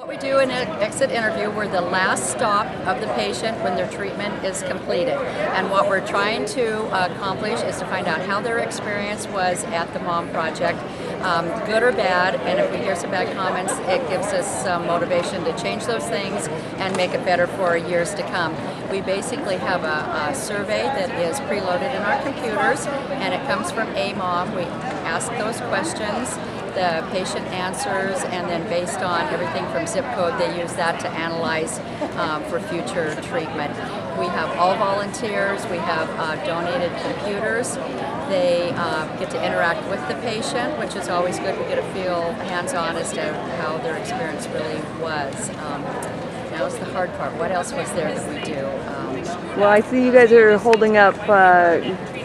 What we do in an exit interview, we're the last stop of the patient when their treatment is completed. And what we're trying to accomplish is to find out how their experience was at the MOM project, good or bad, and if we hear some bad comments, it gives us some motivation to change those things and make it better for years to come. We basically have a survey that is preloaded in our computers, and it comes from AMOM. We ask those questions. The patient answers, and then based on everything from zip code, they use that to analyze for future treatment. We have all volunteers. We have donated computers. They get to interact with the patient, which is always good. We get to feel hands-on as to how their experience really was. Now's the hard part. What else was there that we do? Well, I see you guys are holding up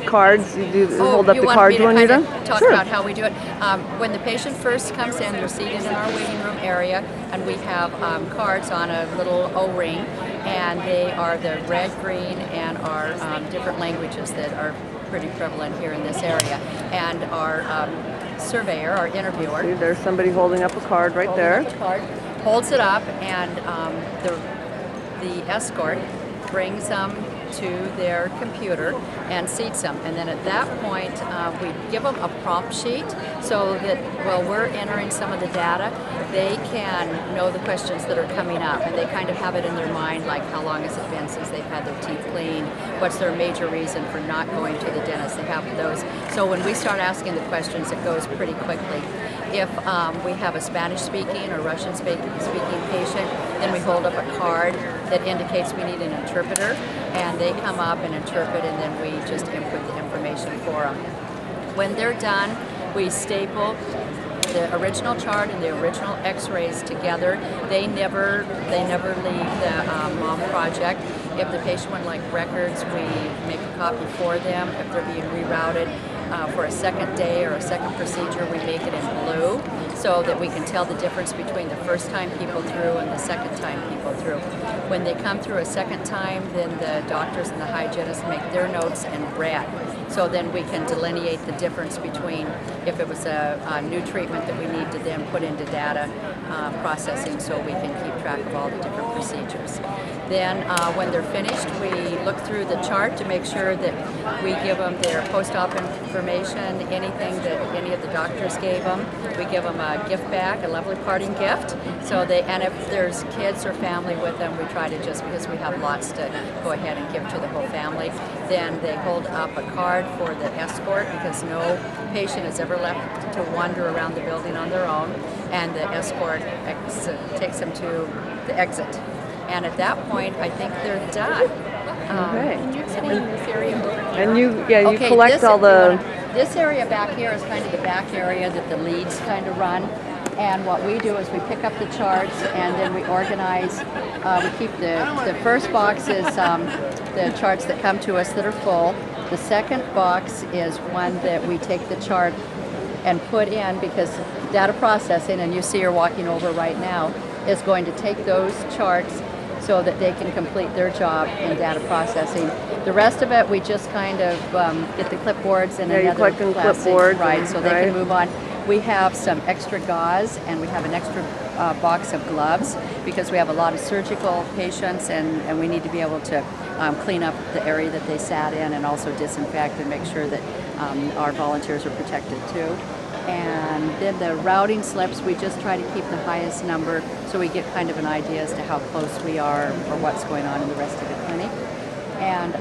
cards. You hold up the cards when you're done? Talk Sure. about how we do it. When the patient first comes in, they're seated in our waiting room area, and we have cards on a little O-ring, and they are the red, green, and are different languages that are pretty prevalent here in this area. And our surveyor, our interviewer, See, there's somebody holding up a card right there. holds it up, and the escort brings them to their computer and seats them. And then at that point, we give them a prompt sheet so that while we're entering some of the data, they can know the questions that are coming up, and they kind of have it in their mind, like how long has it been since they've had their teeth cleaned, what's their major reason for not going to the dentist. They have those. So when we start asking the questions, it goes pretty quickly. If we have a Spanish-speaking or Russian-speaking patient, then we hold up a card that indicates we need an interpreter, and they come up and interpret, and then we just input the information for them. When they're done, we staple the original chart and the original x-rays together. They never leave the MOM project. If the patient would like records, we make a copy for them. If they're being rerouted for a second day or a second procedure, we make it in blue so that we can tell the difference between the first time people through and the second time people through. When they come through a second time, then the doctors and the hygienists make their notes in red. So then we can delineate the difference between if it was a new treatment that we need to then put into data processing so we can keep track of all the different procedures. Then when they're finished, we look through the chart to make sure that we give them their post-op information, anything that any of the doctors gave them. We give them a gift bag, a lovely parting gift. And if there's kids or family with them, we try to just, because we have lots to go ahead and give to the whole family, then they hold up a card for the escort, because no patient is ever left to wander around the building on their own, and the escort takes them to the exit. And at that point, I think they're done. Okay. Can you explain this area over here? And you collect all the... This area back here is kind of the back area that the leads kind of run. And what we do is we pick up the charts, and then we organize. We keep the first box is the charts that come to us that are full. The second box is one that we take the chart and put in, because data processing, and you see her walking over right now, is going to take those charts so that they can complete their job in data processing. The rest of it, we just kind of get the clipboards and you collect them clipboards, right, so they can move on. We have some extra gauze, and we have an extra box of gloves, because we have a lot of surgical patients, and we need to be able to clean up the area that they sat in, and also disinfect and make sure that our volunteers are protected too. And then the routing slips, we just try to keep the highest number so we get kind of an idea as to how close we are or what's going on in the rest of the clinic. And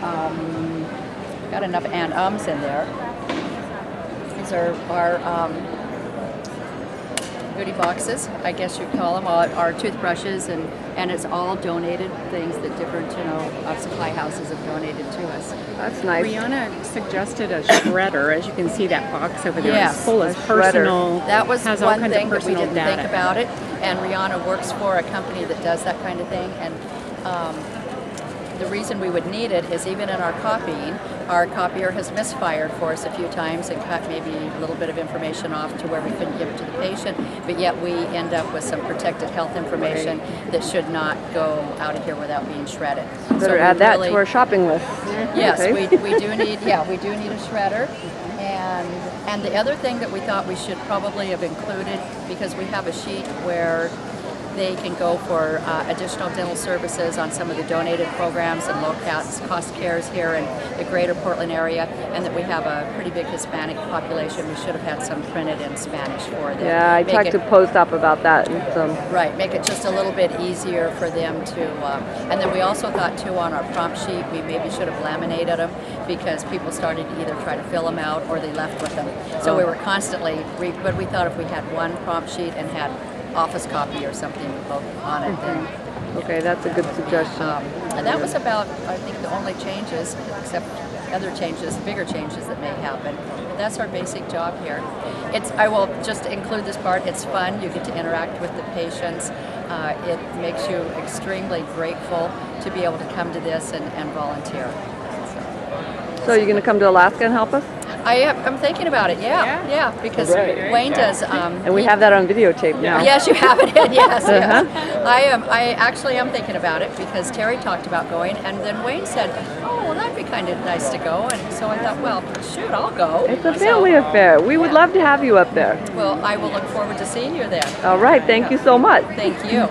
got enough and-ums in there. These are our goodie boxes, I guess you'd call them, our toothbrushes, and it's all donated things that different, supply houses have donated to us. That's nice. Rihanna suggested a shredder. As you can see, that box over there Yes. is full of personal. That was has all one kinds thing of that we personal didn't data. think about it, and Rihanna works for a company that does that kind of thing, and the reason we would need it is even in our copying, our copier has misfired for us a few times and cut maybe a little bit of information off to where we couldn't give it to the patient, but yet we end up with some protected health information that should not go out of here without being shredded. Better add that to our shopping list. Yes, Okay. we do need a shredder. And the other thing that we thought we should probably have included, because we have a sheet where they can go for additional dental services on some of the donated programs and low-cost cares here in the greater Portland area, and that we have a pretty big Hispanic population. We should have had some printed in Spanish for them. Yeah, I talked to Post Op about that and some. Right, make it just a little bit easier for them to, and then we also thought too on our prompt sheet, we maybe should have laminated them because people started to either try to fill them out or they left with them. So we were constantly, but we thought if we had one prompt sheet and had office copy or something on it, then. Okay, that's a good suggestion. And that was about, I think, the only changes, except other changes, bigger changes that may happen. But that's our basic job here. I will just include this part. It's fun. You get to interact with the patients. It makes you extremely grateful to be able to come to this and volunteer. So you're going to come to Alaska and help us? I'm thinking about it. Yeah, because Wayne does. And we have that on videotape now. Yes, you have it. Yes. I actually am thinking about it because Terry talked about going, and then Wayne said, "Oh, well, that'd be kind of nice to go." And so I thought, well, shoot, I'll go. It's a family affair. We would love to have you up there. Well, I will look forward to seeing you then. All right. Thank you so much. Thank you.